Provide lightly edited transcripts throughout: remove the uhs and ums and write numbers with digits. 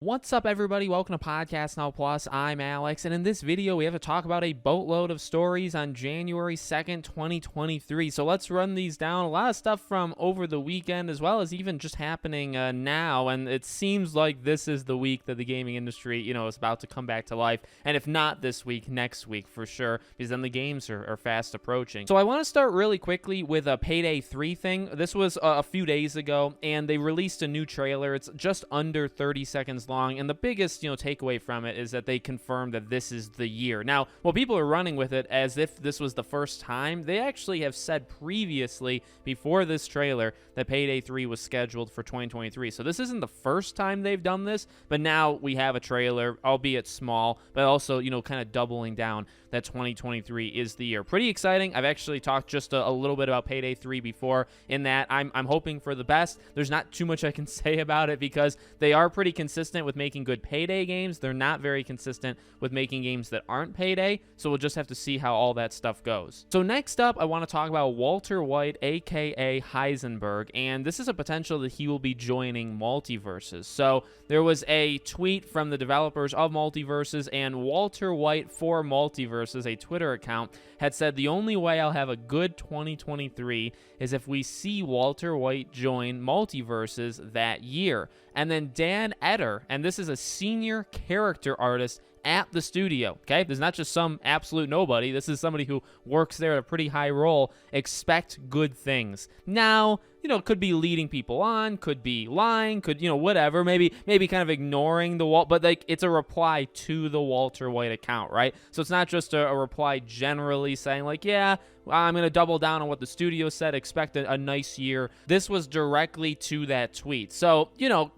What's up, everybody? Welcome to Podcast Now Plus. I'm Alex, and in this video, we have to talk about a boatload of stories on January 2nd, 2023. So let's run these down. A lot of stuff from over the weekend, as well as even just happening now, and it seems like this is the week that the gaming industry, is about to come back to life. And if not this week, next week for sure, because then the games are fast approaching. So I want to start really quickly with a Payday 3 thing. This was a few days ago, and they released a new trailer. It's just under 30 seconds long, and the biggest takeaway from it is that they confirmed that this is the year. Now, while people are running with it as if this was the first time, they actually have said previously before this trailer that Payday 3 was scheduled for 2023. So this isn't the first time they've done this, but now we have a trailer, albeit small, but also kind of doubling down that 2023 is the year. Pretty exciting. I've actually talked just a little bit about Payday 3 before, in that I'm hoping for the best. There's not too much I can say about it because they are pretty consistent with making good Payday games. They're not very consistent with making games that aren't Payday, so we'll just have to see how all that stuff goes. So next up, I want to talk about Walter White, aka Heisenberg, and this is a potential that he will be joining MultiVersus. So there was a tweet from the developers of MultiVersus, and Walter White for MultiVersus, a Twitter account, had said, "The only way I'll have a good 2023 is if we see Walter White join MultiVersus that year." And then Dan Eder, and this is a senior character artist at the studio, okay? This is not just some absolute nobody. This is somebody who works there at a pretty high role. Expect good things. Now, could be leading people on, could be lying, could, whatever, maybe kind of ignoring the Walt, but it's a reply to the Walter White account, right? So it's not just a reply generally saying yeah, I'm going to double down on what the studio said, expect a nice year. This was directly to that tweet. So,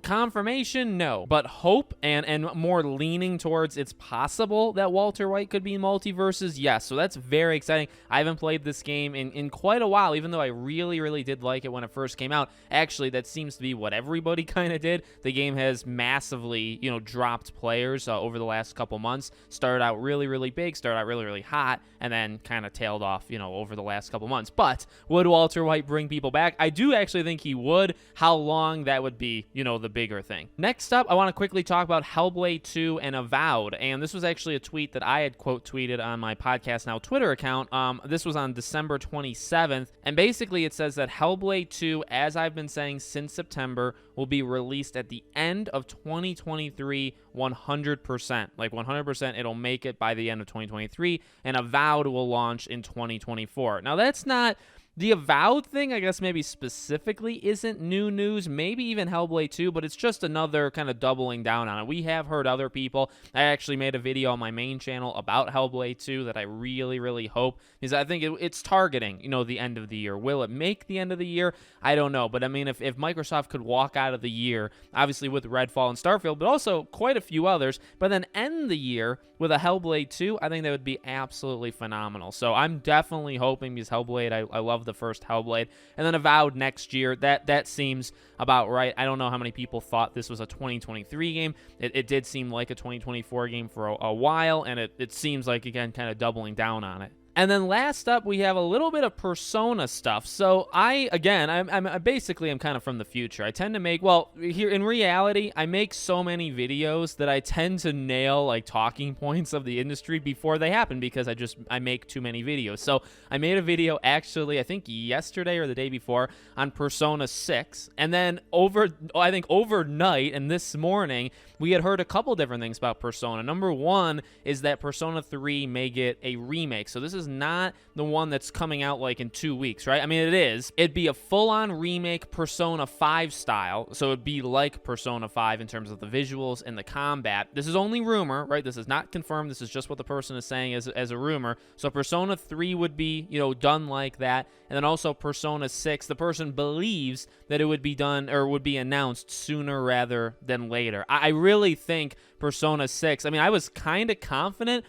confirmation, no, but hope and more leaning towards it's possible that Walter White could be in MultiVersus, yes. So that's very exciting. I haven't played this game in quite a while, even though I really did like it when it first came out. Actually, that seems to be what everybody kind of did. The game has massively, dropped players over the last couple months. Started out really big, started out really hot, and then kind of tailed off, over the last couple months. But would Walter White bring people back? I do actually think he would. How long, that would be, the bigger thing. Next up, I want to quickly talk about Hellblade 2 and Avowed. And this was actually a tweet that I had quote tweeted on my Podcast Now Twitter account. This was on December 27th. And basically it says that Hellblade 2, as I've been saying since September, will be released at the end of 2023, 100%. Like 100%, it'll make it by the end of 2023. And Avowed will launch in 2024. Now, that's not... The Avowed thing, I guess maybe specifically isn't new news, maybe even Hellblade 2, but it's just another kind of doubling down on it. We have heard other people. I actually made a video on my main channel about Hellblade 2 that I really hope, because I think it's targeting, the end of the year. Will it make the end of the year? I don't know, but I mean, if Microsoft could walk out of the year, obviously with Redfall and Starfield, but also quite a few others, but then end the year with a Hellblade 2, I think that would be absolutely phenomenal. So I'm definitely hoping, because Hellblade, I love the first Hellblade, and then Avowed next year. That seems about right. I don't know how many people thought this was a 2023 game. It did seem like a 2024 game for a while, and it seems like, again, kind of doubling down on it. And then last up, we have a little bit of Persona stuff. So I'm basically kind of from the future. I tend to make, here in reality, I make so many videos that I tend to nail like talking points of the industry before they happen, because I make too many videos. So I made a video actually, I think yesterday or the day before, on Persona 6. And then overnight and this morning, we had heard a couple different things about Persona. Number one is that Persona 3 may get a remake. So this is not the one that's coming out like in 2 weeks, right? I mean, it is. It'd be a full-on remake Persona 5 style. So it'd be like Persona 5 in terms of the visuals and the combat. This is only rumor, right? This is not confirmed. This is just what the person is saying as a rumor. So Persona 3 would be, done like that. And then also Persona 6, the person believes that it would be done or would be announced sooner rather than later. I really think Persona 6, I mean, I was kind of confident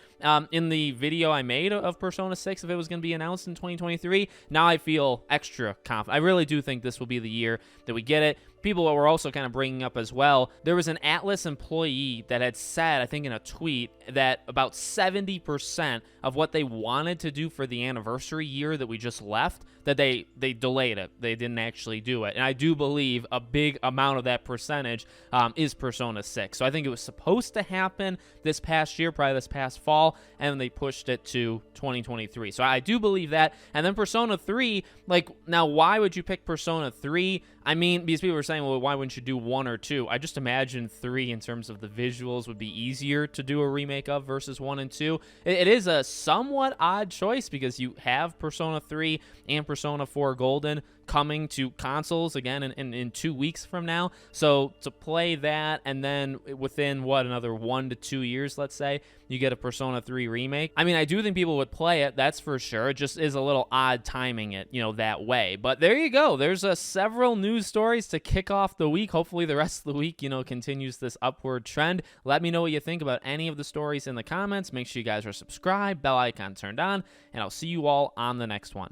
in the video I made of Persona 6 if it was going to be announced in 2023. Now I feel extra confident. I really do think this will be the year that we get it. People were also kind of bringing up as well, there was an Atlas employee that had said, I think in a tweet, that about 70% of what they wanted to do for the anniversary year that we just left, that they delayed it. They didn't actually do it. And I do believe a big amount of that percentage is Persona 6. So I think it was supposed to happen this past year, probably this past fall, and they pushed it to 2023. So I do believe that. And then Persona 3, like, now why would you pick Persona 3? I mean, because people were saying, well, why wouldn't you do 1 or 2? I just imagine 3 in terms of the visuals would be easier to do a remake of versus 1 and 2. It is a somewhat odd choice because you have Persona 3 and Persona 4 Golden coming to consoles again in 2 weeks from now. So to play that and then within, another 1 to 2 years, let's say, you get a Persona 3 remake. I mean, I do think people would play it, that's for sure. It just is a little odd timing it, that way. But there you go. There's several news stories to kick off the week. Hopefully the rest of the week, continues this upward trend. Let me know what you think about any of the stories in the comments. Make sure you guys are subscribed, bell icon turned on, and I'll see you all on the next one.